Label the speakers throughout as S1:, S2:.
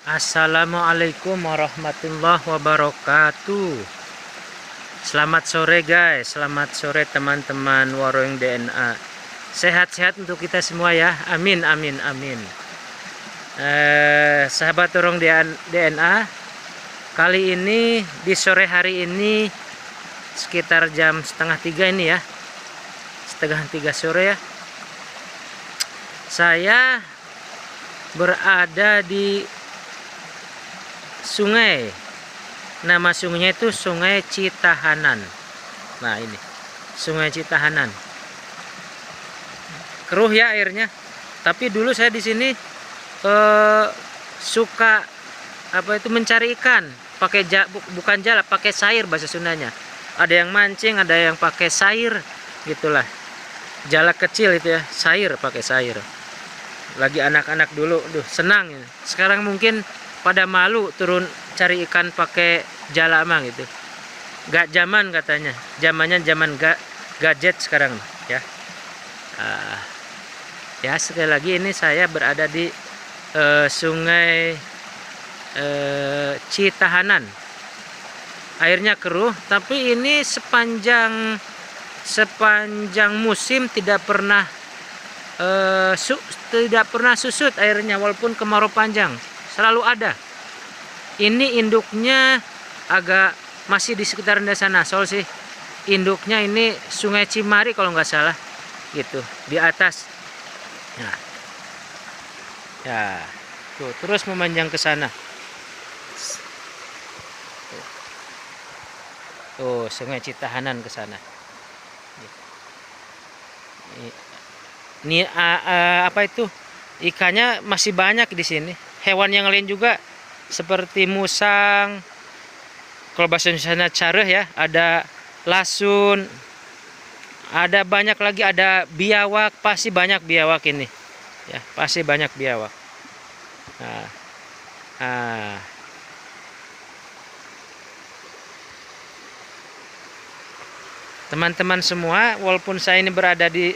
S1: Assalamualaikum warahmatullahi wabarakatuh. Selamat sore guys, selamat sore teman-teman Warung DNA. Sehat-sehat untuk kita semua ya, amin amin amin. Sahabat Warung DNA, kali ini di sore hari ini sekitar jam setengah 3 ini ya, setengah 3 sore ya. Saya berada di sungai. Nama sungainya itu Sungai Citahanan. Nah ini Sungai Citahanan. Keruh ya airnya. Tapi dulu saya di sini suka mencari ikan. Pakai bukan jala, pakai sair bahasa Sundanya. Ada yang mancing, ada yang pakai sair, gitulah. Jala kecil itu ya, sair, pakai sair. Lagi anak-anak dulu, senang. Sekarang mungkin pada malu turun cari ikan pakai jala mah gitu. Gak zaman katanya. Zamannya zaman gadget sekarang ya. Ya sekali lagi ini saya berada di Sungai Citahanan. Airnya keruh, tapi ini sepanjang musim tidak pernah susut airnya walaupun kemarau panjang. Selalu ada. Ini induknya agak masih di sekitar Desa Nasol sih. Induknya ini Sungai Cimari kalau nggak salah, gitu di atas. Nah, ya, tuh terus memanjang ke sana. Tuh Sungai Citahanan ke sana. Ini apa itu? Ikannya masih banyak di sini. Hewan yang lain juga seperti musang, kalau bahasa Indonesia careh ya, ada lasun, ada banyak lagi, ada biawak, pasti banyak biawak ini ya, pasti banyak biawak. Teman-teman semua, walaupun saya ini berada di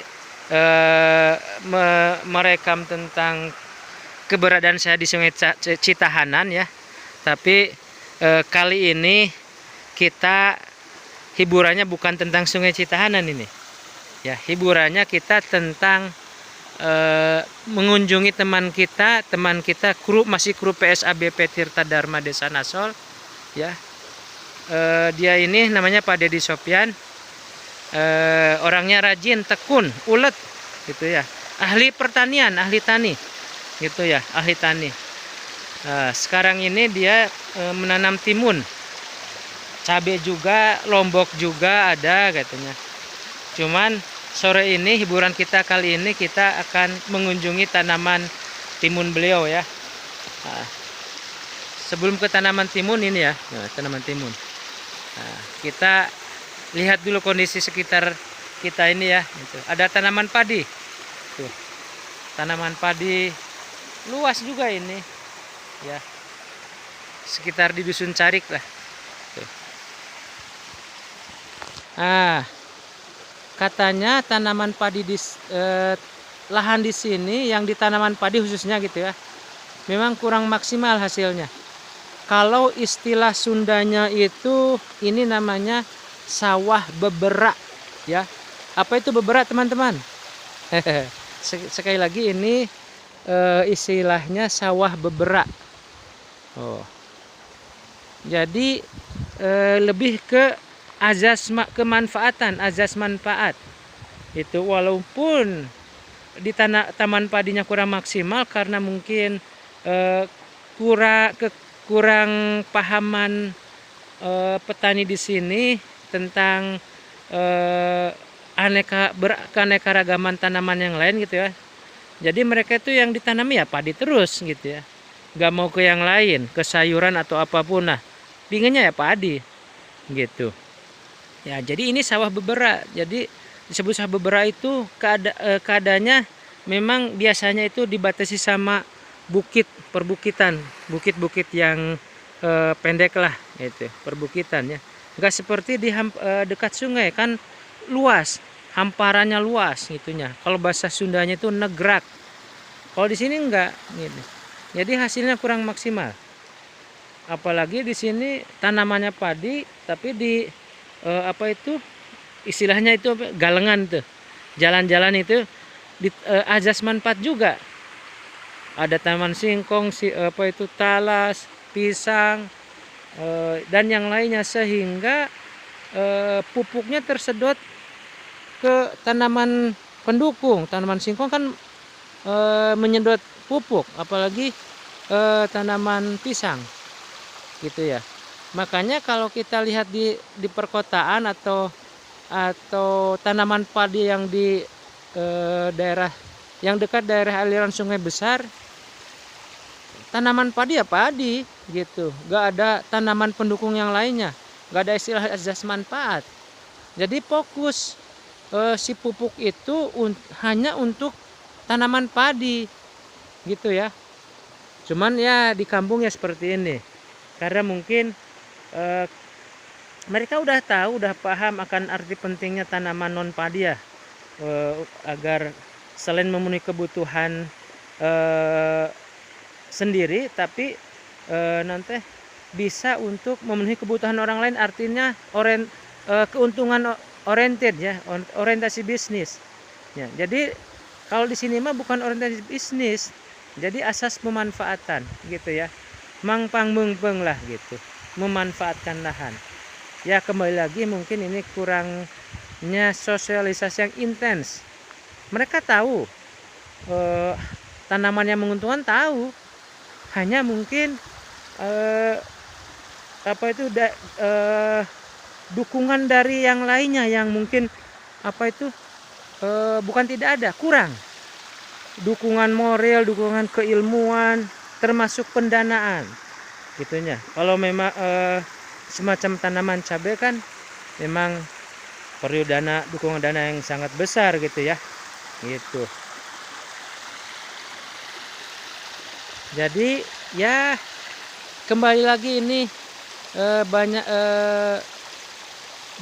S1: merekam tentang keberadaan saya di Sungai Citahanan ya, tapi kali ini kita hiburannya bukan tentang Sungai Citahanan ini ya, hiburannya kita tentang mengunjungi teman kita masih kru PSABP Tirta Dharma Desa Nasol ya. Dia ini namanya Pak Dedi Sopyan, orangnya rajin, tekun, ulet gitu ya, ahli pertanian, ahli tani gitu ya, ahli tani. Sekarang ini dia menanam timun, cabai juga, lombok juga ada katanya. Cuman sore ini hiburan kita kali ini kita akan mengunjungi tanaman timun beliau ya. Sebelum ke tanaman timun ini ya, tanaman timun. Kita lihat dulu kondisi sekitar kita ini ya. Gitu. Ada tanaman padi, tuh, tanaman padi. Luas juga ini ya, sekitar di dusun Carik lah tuh. Katanya tanaman padi di lahan di sini, yang di tanaman padi khususnya gitu ya, memang kurang maksimal hasilnya. Kalau istilah Sundanya itu, ini namanya sawah beberak ya. Apa itu beberak teman-teman? Sekali lagi ini istilahnya sawah beberak. Jadi lebih ke kemanfaatan, azas manfaat itu, walaupun di taman padinya kurang maksimal karena mungkin kurang pahaman petani di sini tentang keanekaragaman tanaman yang lain gitu ya. Jadi mereka itu yang ditanami ya padi terus gitu ya, nggak mau ke yang lain, ke sayuran atau apapun. Nah, pinginnya ya padi gitu ya. Jadi ini sawah beberak. Jadi disebut sawah beberak itu keadaannya memang biasanya itu dibatasi sama perbukitan, bukit-bukit yang pendek lah gitu, perbukitan ya. Nggak seperti di dekat sungai kan luas, hamparannya luas gitunya. Kalau bahasa Sundanya itu negrak. Kalau di sini enggak gitu. Jadi hasilnya kurang maksimal. Apalagi di sini tanamannya padi, tapi di apa itu istilahnya itu apa, galengan tuh. Jalan-jalan itu di azas manfaat juga. Ada tanaman singkong, apa itu talas, pisang, dan yang lainnya, sehingga pupuknya tersedot ke tanaman pendukung. Tanaman singkong kan menyedot pupuk, apalagi tanaman pisang gitu ya. Makanya kalau kita lihat di perkotaan atau tanaman padi yang di daerah yang dekat daerah aliran sungai besar, tanaman padi ya padi gitu, gak ada tanaman pendukung yang lainnya, gak ada istilah azas manfaat. Jadi fokus si pupuk itu hanya untuk tanaman padi gitu ya. Cuman ya di kampung ya seperti ini, karena mungkin mereka udah tahu, udah paham akan arti pentingnya tanaman non padi ya, agar selain memenuhi kebutuhan sendiri, tapi nanti bisa untuk memenuhi kebutuhan orang lain, artinya keuntungan oriented ya, orientasi bisnis ya. Jadi kalau di sini mah bukan orientasi bisnis, jadi asas pemanfaatan gitu ya, mangpang mengpeng lah gitu, memanfaatkan lahan ya. Kembali lagi mungkin ini kurangnya sosialisasi yang intens. Mereka tahu tanaman yang menguntungkan, tahu, hanya mungkin apa itu dukungan dari yang lainnya yang mungkin apa itu bukan tidak ada, kurang dukungan moral, dukungan keilmuan, termasuk pendanaan gitunya. Kalau memang semacam tanaman cabai kan memang perlu dukungan dana yang sangat besar gitu ya, gitu. Jadi ya kembali lagi ini banyak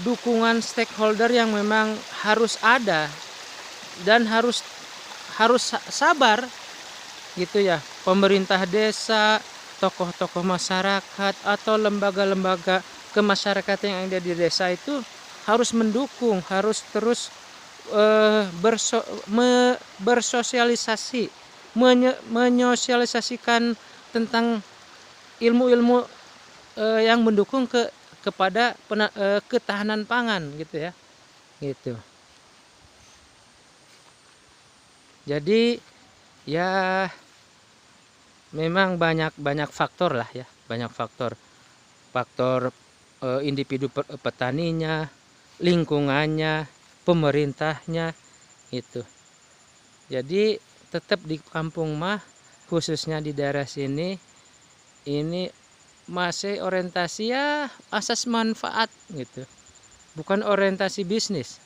S1: dukungan stakeholder yang memang harus ada dan harus sabar gitu ya. Pemerintah desa, tokoh-tokoh masyarakat atau lembaga-lembaga kemasyarakatan yang ada di desa itu harus mendukung, harus terus bersosialisasi, menyosialisasikan tentang ilmu-ilmu yang mendukung kepada ketahanan pangan gitu ya, gitu. Jadi ya memang banyak faktor lah ya, banyak faktor individu petaninya, lingkungannya, pemerintahnya itu. Jadi tetap di kampung mah, khususnya di daerah sini, ini masih orientasi ya asas manfaat gitu, bukan orientasi bisnis.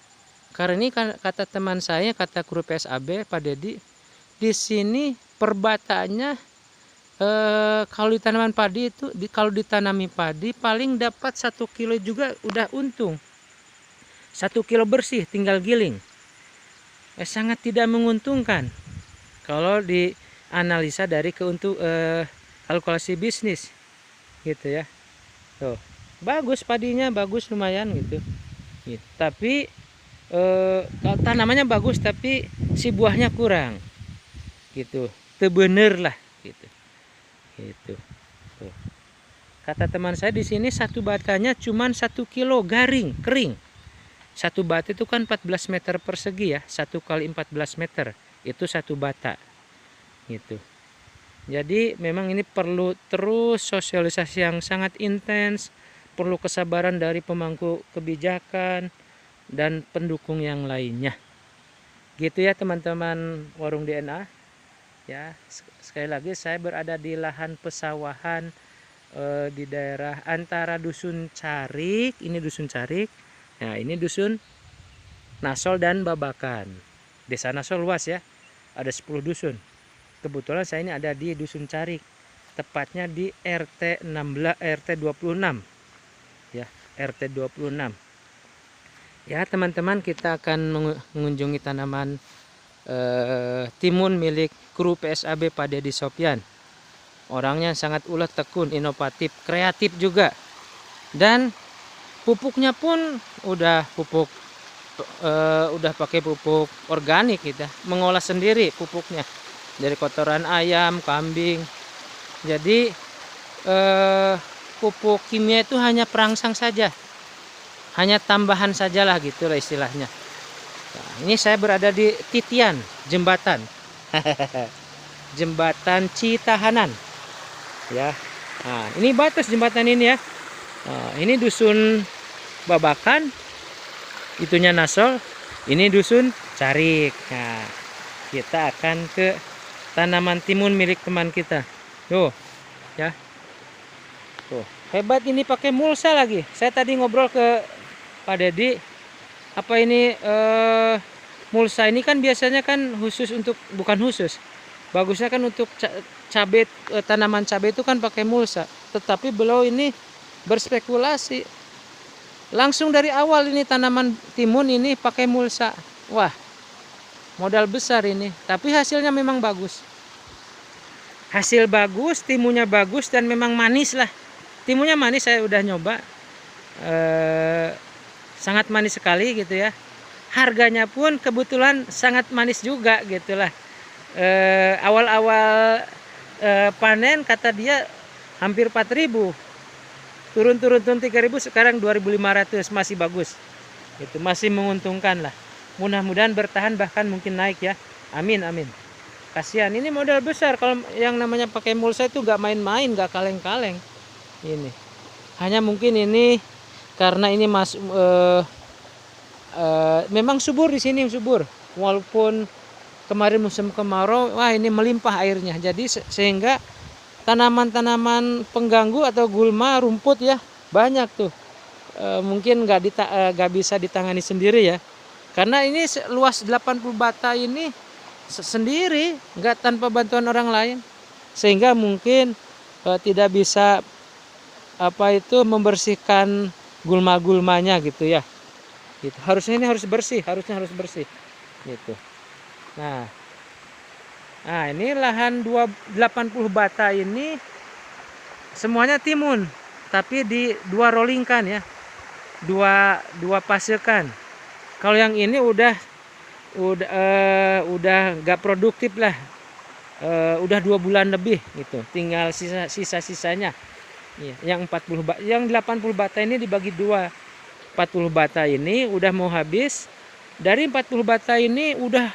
S1: Karena ini kata teman saya, kata guru PSAB Pak Dedi, di sini perbatanya kalau di tanaman padi itu kalau ditanami padi paling dapat 1 kilo juga udah untung. 1 kilo bersih tinggal giling. Sangat tidak menguntungkan kalau dianalisa dari kalkulasi bisnis gitu ya. Tuh, bagus padinya, bagus lumayan gitu. Tapi tanamannya bagus tapi si buahnya kurang gitu, bener lah gitu. Gitu. Tuh. Kata teman saya di sini satu batanya cuman 1 kilo garing kering. Satu bata itu kan 14 meter persegi ya, 1 kali 14 meter itu satu bata gitu. Jadi memang ini perlu terus sosialisasi yang sangat intens, perlu kesabaran dari pemangku kebijakan dan pendukung yang lainnya. Gitu ya teman-teman Warung DNA. Ya, sekali lagi saya berada di lahan pesawahan di daerah antara Dusun Carik, ini Dusun Carik. Nah, ini Dusun Nasol dan Babakan. Desa Nasol luas ya, ada 10 dusun. Kebetulan saya ini ada di Dusun Carik, tepatnya di RT 16, RT 26 ya, RT 26. Ya teman-teman, kita akan mengunjungi tanaman timun milik kru PSAB Pak Dedi Sopyan. Orangnya sangat ulet, tekun, inovatif, kreatif juga. Dan pupuknya pun udah udah pakai pupuk organik gitu, mengolah sendiri pupuknya dari kotoran ayam, kambing. Jadi pupuk kimia itu hanya perangsang saja, hanya tambahan sajalah gitulah istilahnya. Nah, ini saya berada di titian jembatan jembatan Citahanan ya. Nah, ini batas jembatan ini ya. Nah, ini dusun Babakan, itunya Nasol, ini dusun Carik. Nah, kita akan ke tanaman timun milik teman kita. Tuh, ya. Tuh, hebat ini pakai mulsa lagi. Saya tadi ngobrol ke Pak Dedi, apa ini mulsa ini kan biasanya kan khusus untuk, bukan khusus. Bagusnya kan untuk cabai, tanaman cabai itu kan pakai mulsa. Tetapi beliau ini berspekulasi langsung dari awal, ini tanaman timun ini pakai mulsa. Wah, modal besar ini, tapi hasilnya memang bagus. Hasil bagus, timunnya bagus, dan memang manis lah. Timunnya manis, saya udah nyoba, sangat manis sekali gitu ya. Harganya pun kebetulan sangat manis juga gitulah. Awal-awal panen kata dia hampir 4.000, turun 3.000, sekarang 2.500, masih bagus. Itu masih menguntungkan lah. Mudah-mudahan bertahan, bahkan mungkin naik ya. Amin amin. Kasihan, ini modal besar kalau yang namanya pakai mulsa itu nggak main-main, nggak kaleng-kaleng. Ini hanya mungkin ini karena ini memang subur di sini, subur. Walaupun kemarin musim kemarau, wah ini melimpah airnya. Jadi sehingga tanaman-tanaman pengganggu atau gulma, rumput ya banyak tuh. Mungkin nggak bisa ditangani sendiri ya. Karena ini luas 80 bata ini sendiri, nggak tanpa bantuan orang lain, sehingga mungkin tidak bisa membersihkan gulma-gulmanya gitu ya. Gitu. Harusnya ini harus bersih, gitu. Nah, ini lahan 80 bata ini semuanya timun, tapi di 2 rollingkan ya, dua pasekan. Kalau yang ini udah nggak produktif lah, udah 2 bulan lebih gitu, tinggal sisanya ya. Yang 80 bata ini dibagi 2, 40 bata ini udah mau habis. Dari 40 bata ini udah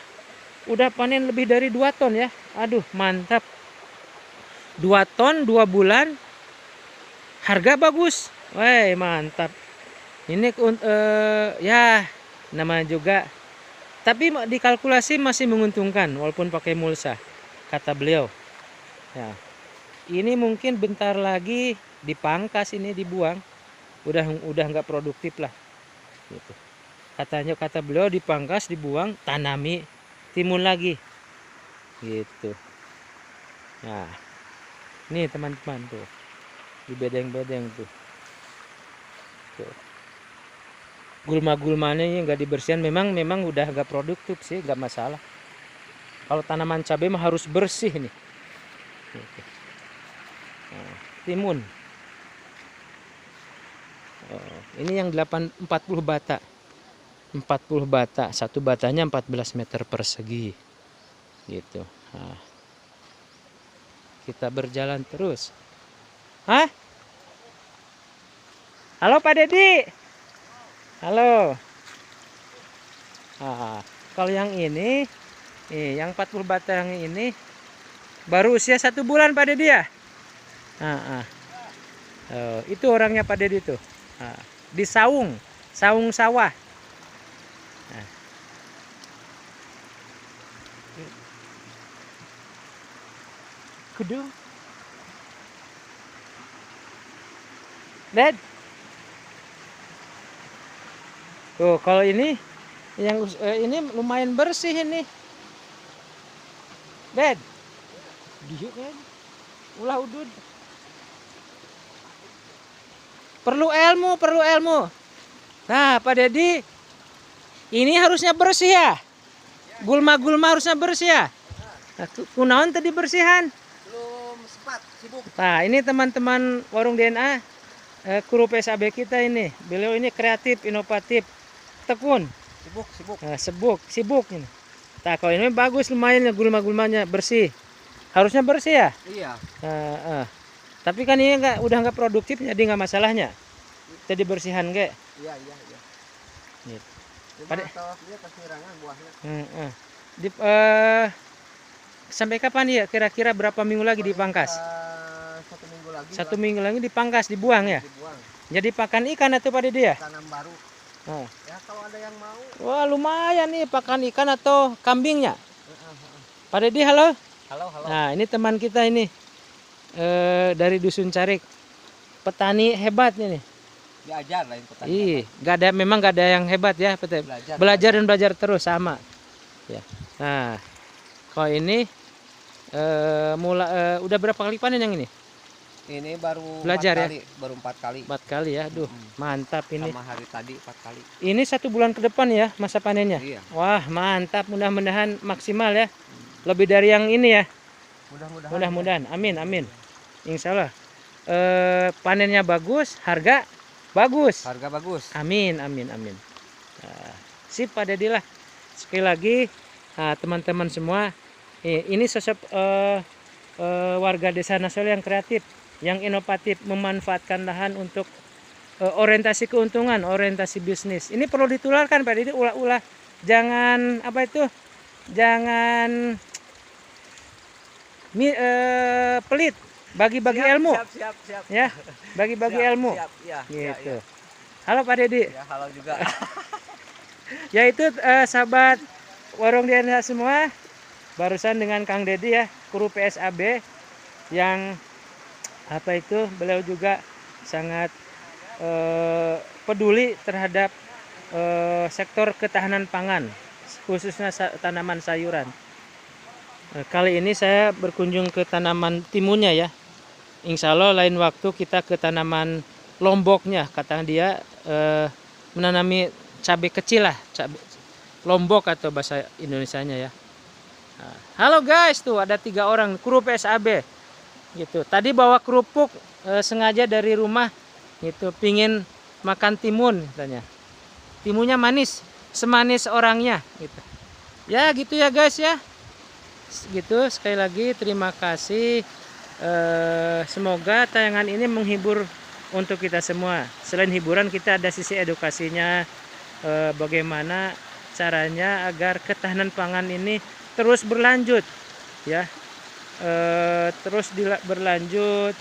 S1: panen lebih dari 2 ton ya. Aduh mantap, 2 ton 2 bulan, harga bagus. Wah mantap ini. Ya namanya juga, tapi dikalkulasi masih menguntungkan walaupun pakai mulsa, kata beliau ya. Ini mungkin bentar lagi dipangkas, ini dibuang, udah nggak produktif lah gitu. Kata beliau dipangkas, dibuang, tanami timun lagi gitu. Nah ini teman-teman tuh di bedeng-bedeng tuh gulma-gulmanya nggak dibersihin, memang udah nggak produktif sih, nggak masalah. Kalau tanaman cabai mah harus bersih nih gitu. Nah, timun ini yang 40 bata, 40 bata, satu batanya 14 meter persegi gitu. Nah, kita berjalan terus. Halo Pak Dedi. Halo. Kalau yang ini yang 40 bata yang ini baru usia 1 bulan Pak Dedi ya. Itu orangnya Pak Dedi tuh. Di saung sawah. Kudu. Dad. Tuh kalau ini yang ini lumayan bersih ini. Dad. Diuk kan. Ulah udud. Perlu ilmu. Nah, Pak Dedi, ini harusnya bersih ya. Gulma-gulma harusnya bersih ya. Nah, kunaon tadi bersihan?
S2: Belum sempat.
S1: Nah, ini teman-teman warung DNA, kru PSAB kita ini. Beliau ini kreatif, inovatif, tekun. Sibuk ini. Nah, kalau ini bagus lumayan ya, gulma-gulmanya bersih. Harusnya bersih ya?
S2: Iya.
S1: Tapi kan ini udah nggak produktif, jadi nggak masalahnya. Jadi bersihan ge.
S2: Iya.
S1: Gitu.
S2: Pada dia kesirangan buahnya.
S1: Sampai kapan ya? Kira-kira berapa minggu lagi dipangkas?
S2: 1 minggu lagi.
S1: 1 minggu lagi dipangkas, dibuang ya?
S2: Dibuang.
S1: Jadi pakan ikan atau pada dia?
S2: Tanam baru. Ya kalau ada yang mau.
S1: Wah lumayan nih pakan ikan atau kambingnya. Pada dia halo?
S2: Halo.
S1: Nah ini teman kita ini dari Dusun Carik, petani hebat ini.
S2: Diajar lain petani.
S1: Memang gak ada yang hebat ya, belajar dan belajar terus sama. Ya. Nah, kalau ini udah berapa kali panen yang ini?
S2: Ini baru
S1: belajar
S2: 4 kali, baru 4 kali.
S1: 4 kali ya, aduh mantap ini.
S2: Sama hari tadi 4 kali.
S1: Ini 1 bulan ke depan ya masa panennya.
S2: Iya.
S1: Wah mantap, mudah-mudahan maksimal ya, lebih dari yang ini ya. Mudah-mudahan, amin. Insya Allah panennya bagus, harga bagus. Amin. Sip pada dilah. Sekali lagi teman-teman semua, ini sosok warga desa Nasol yang kreatif, yang inovatif, memanfaatkan lahan untuk orientasi keuntungan, orientasi bisnis. Ini perlu ditularkan Pak Didi, ulah-ulah, jangan jangan pelit, bagi-bagi ilmu.
S2: Siap.
S1: Ya, bagi-bagi ilmu.
S2: Siap,
S1: gitu. Halo Pak Dedi.
S2: Ya, halo juga.
S1: Ya itu sahabat warung DNA semua, barusan dengan Kang Dedi ya, kru PSAB yang beliau juga sangat peduli terhadap sektor ketahanan pangan, khususnya tanaman sayuran. Kali ini saya berkunjung ke tanaman timunnya ya. Insya Allah lain waktu kita ke tanaman lomboknya. Kata dia menanami cabai kecil lah, cabai lombok atau bahasa Indonesianya ya. Halo guys, tuh ada 3 orang kru PSAB gitu. Tadi bawa kerupuk sengaja dari rumah gitu, pingin makan timun katanya. Timunnya manis, semanis orangnya gitu. Ya gitu ya guys ya. Gitu, sekali lagi terima kasih. Semoga tayangan ini menghibur untuk kita semua. Selain hiburan, kita ada sisi edukasinya, bagaimana caranya agar ketahanan pangan ini terus berlanjut ya, berlanjut,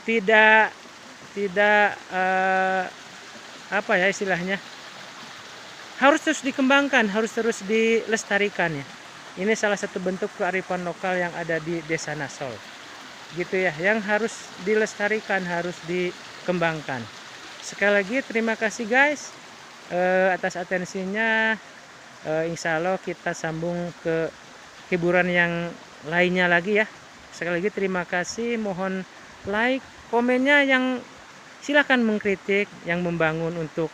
S1: tidak istilahnya, harus terus dikembangkan, harus terus dilestarikan ya. Ini salah satu bentuk kearifan lokal yang ada di Desa Nasol gitu ya, yang harus dilestarikan, harus dikembangkan. Sekali lagi terima kasih guys atas atensinya. Insya Allah kita sambung ke hiburan yang lainnya lagi ya. Sekali lagi terima kasih, mohon like, komennya yang silahkan mengkritik, yang membangun untuk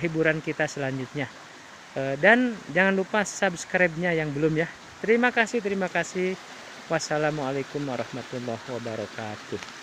S1: hiburan kita selanjutnya. Dan jangan lupa subscribe-nya yang belum ya. Terima kasih. Wassalamualaikum warahmatullahi wabarakatuh.